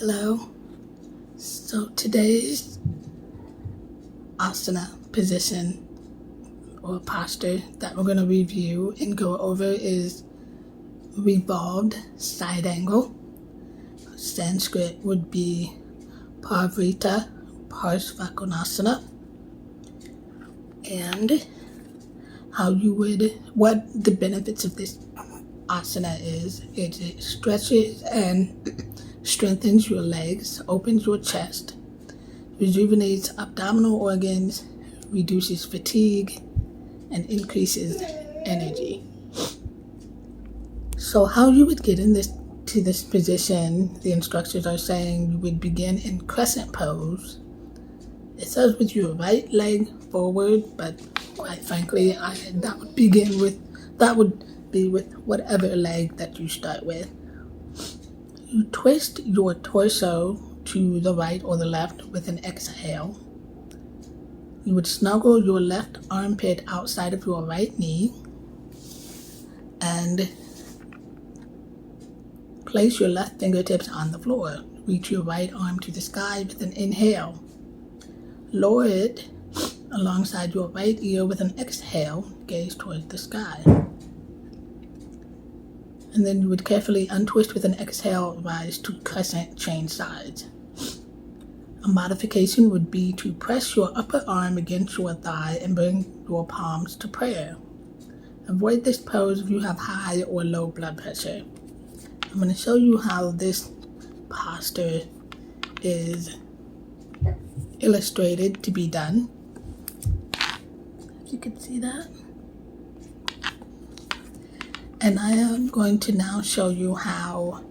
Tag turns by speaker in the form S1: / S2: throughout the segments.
S1: Hello. So today's asana position or posture that we're going to review and go over is revolved side angle. Sanskrit would be Parivrtta Parsvakonasana. And what the benefits of this asana is it stretches and strengthens your legs, opens your chest, rejuvenates abdominal organs, reduces fatigue, and increases energy. So how you would get to this position, the instructions are saying you would begin in crescent pose. It says with your right leg forward, but quite frankly, that would be with whatever leg that you start with. You twist your torso to the right or the left with an exhale. You would snuggle your left armpit outside of your right knee and place your left fingertips on the floor. Reach your right arm to the sky with an inhale. Lower it alongside your right ear with an exhale, gaze towards the sky. And then you would carefully untwist with an exhale, rise to crescent chain sides. A modification would be to press your upper arm against your thigh and bring your palms to prayer. Avoid this pose if you have high or low blood pressure. I'm going to show you how this posture is illustrated to be done. If you can see that. And I am going to now show you how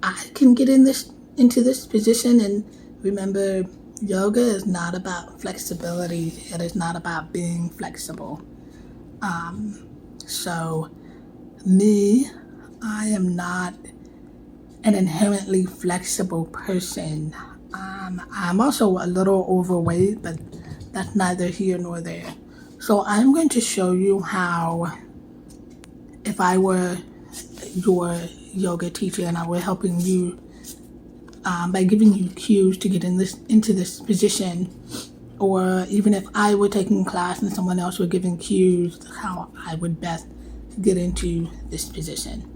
S1: I can get into this position. And remember, yoga is not about flexibility. It is not about being flexible. So I am not an inherently flexible person. I'm also a little overweight, but that's neither here nor there. So I'm going to show you how, if I were your yoga teacher and I were helping you by giving you cues to get into this position, or even if I were taking class and someone else were giving cues, how I would best get into this position.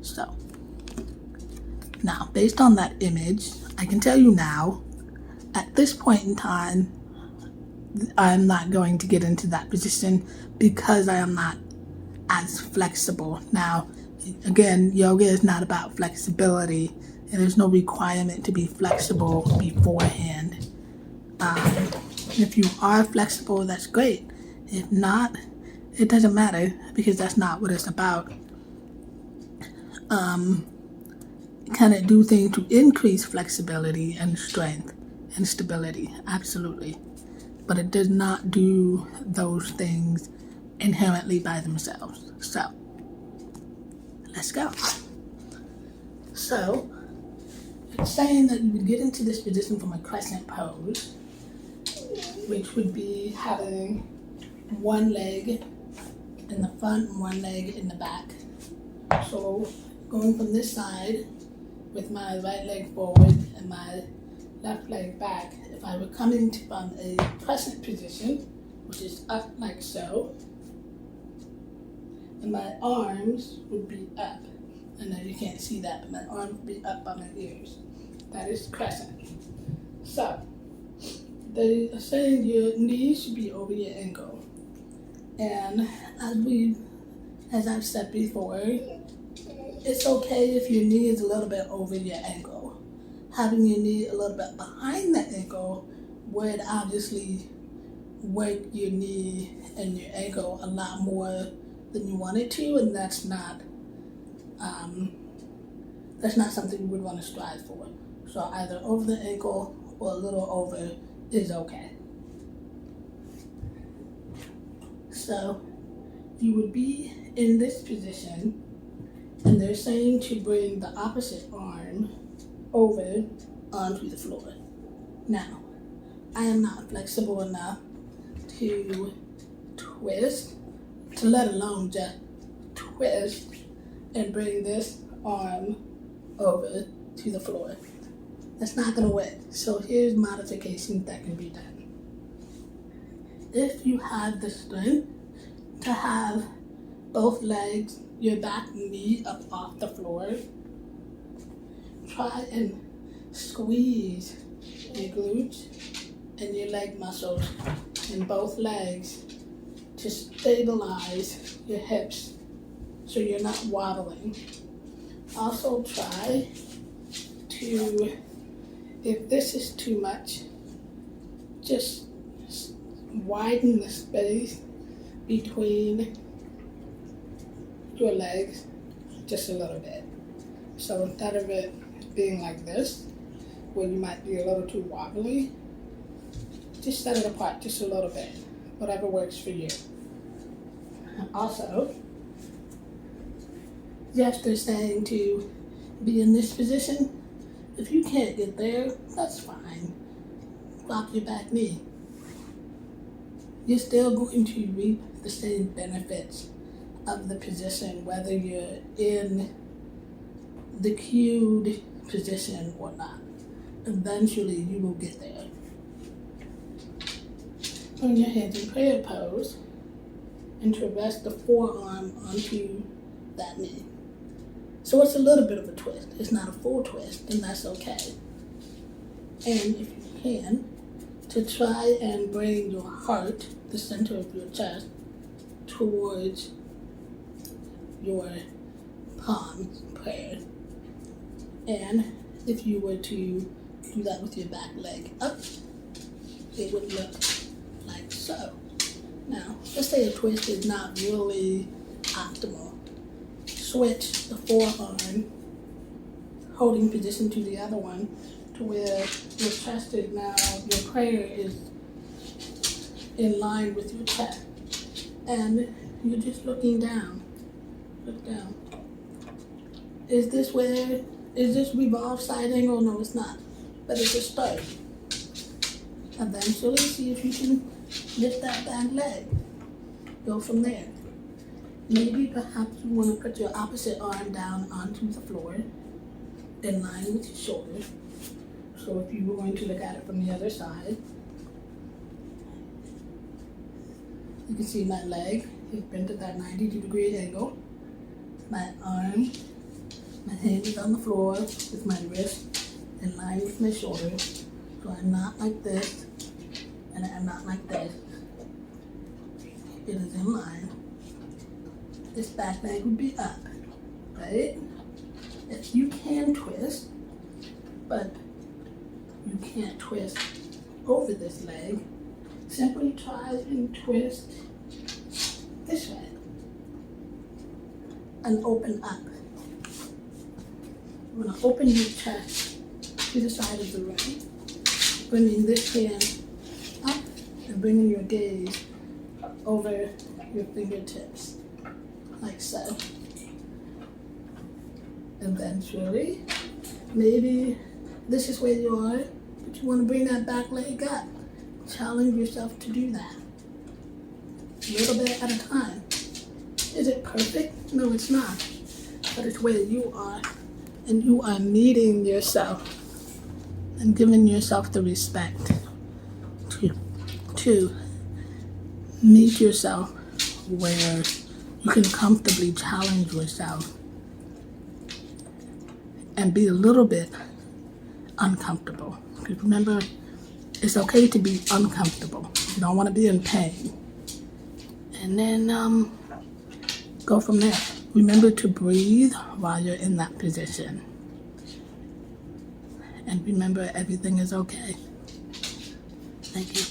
S1: So now, based on that image, I can tell you now, at this point in time, I'm not going to get into that position because I am not as flexible. Now, again, yoga is not about flexibility, and there's no requirement to be flexible beforehand. If you are flexible, that's great. If not, it doesn't matter because that's not what it's about. Can it do things to increase flexibility and strength and stability? Absolutely. But it does not do those things inherently by themselves. So, let's go. So, it's saying that you would get into this position from a crescent pose, which would be having one leg in the front and one leg in the back. So, going from this side with my right leg forward and my left leg back, if I were coming from a crescent position, which is up like so, and my arms would be up. I know you can't see that, but my arms would be up by my ears. That is crescent. So, they are saying your knees should be over your ankle. And as I've said before, it's okay if your knee is a little bit over your ankle. Having your knee a little bit behind the ankle would obviously work your knee and your ankle a lot more than you want it to, and that's not something you would want to strive for. So either over the ankle or a little over is okay. So you would be in this position, and they're saying to bring the opposite arm over onto the floor. Now, I am not flexible enough to twist, let alone just twist and bring this arm over to the floor. That's not going to work. So here's modifications that can be done. If you have the strength to have both legs, your back knee up off the floor, try and squeeze your glutes and your leg muscles in both legs to stabilize your hips so you're not wobbling. Also try to, if this is too much, just widen the space between your legs just a little bit. So instead of it being like this, where you might be a little too wobbly, just set it apart just a little bit, whatever works for you. Also, yes, they're saying to be in this position. If you can't get there, that's fine. Drop your back knee. You're still going to reap the same benefits of the position, whether you're in the cued position or not. Eventually, you will get there. Bring your hands in prayer pose and to rest the forearm onto that knee. So it's a little bit of a twist. It's not a full twist, and that's okay. And if you can, to try and bring your heart, the center of your chest, towards your palm prayer. And if you were to do that with your back leg up, it would look like so. Now, let's say a twist is not really optimal. Switch the forearm holding position to the other one to where your chest is now, your prayer is in line with your chest. And you're just looking down. Look down. Is this revolved side angle? No, it's not. But it's a start. Eventually, see if you can lift that back leg. Go from there. Maybe perhaps you want to put your opposite arm down onto the floor in line with your shoulder. So if you were going to look at it from the other side, you can see my leg is bent at that 92-degree angle. My arm, my hand is on the floor with my wrist in line with my shoulder. So I'm not like this, and I'm not like this. It is in line. This back leg would be up, right? If you can twist, but you can't twist over this leg, simply try and twist this way and open up. You're going to open your chest to the side of the room, bringing this hand up and bringing your gaze over your fingertips, like so. Eventually, maybe this is where you are, but you want to bring that back leg up. Challenge yourself to do that. A little bit at a time. Is it perfect? No, it's not. But it's where you are, and you are meeting yourself and giving yourself the respect to meet yourself where you can comfortably challenge yourself and be a little bit uncomfortable. Because remember, it's okay to be uncomfortable. You don't want to be in pain. And then go from there. Remember to breathe while you're in that position. And remember, everything is okay. Thank you.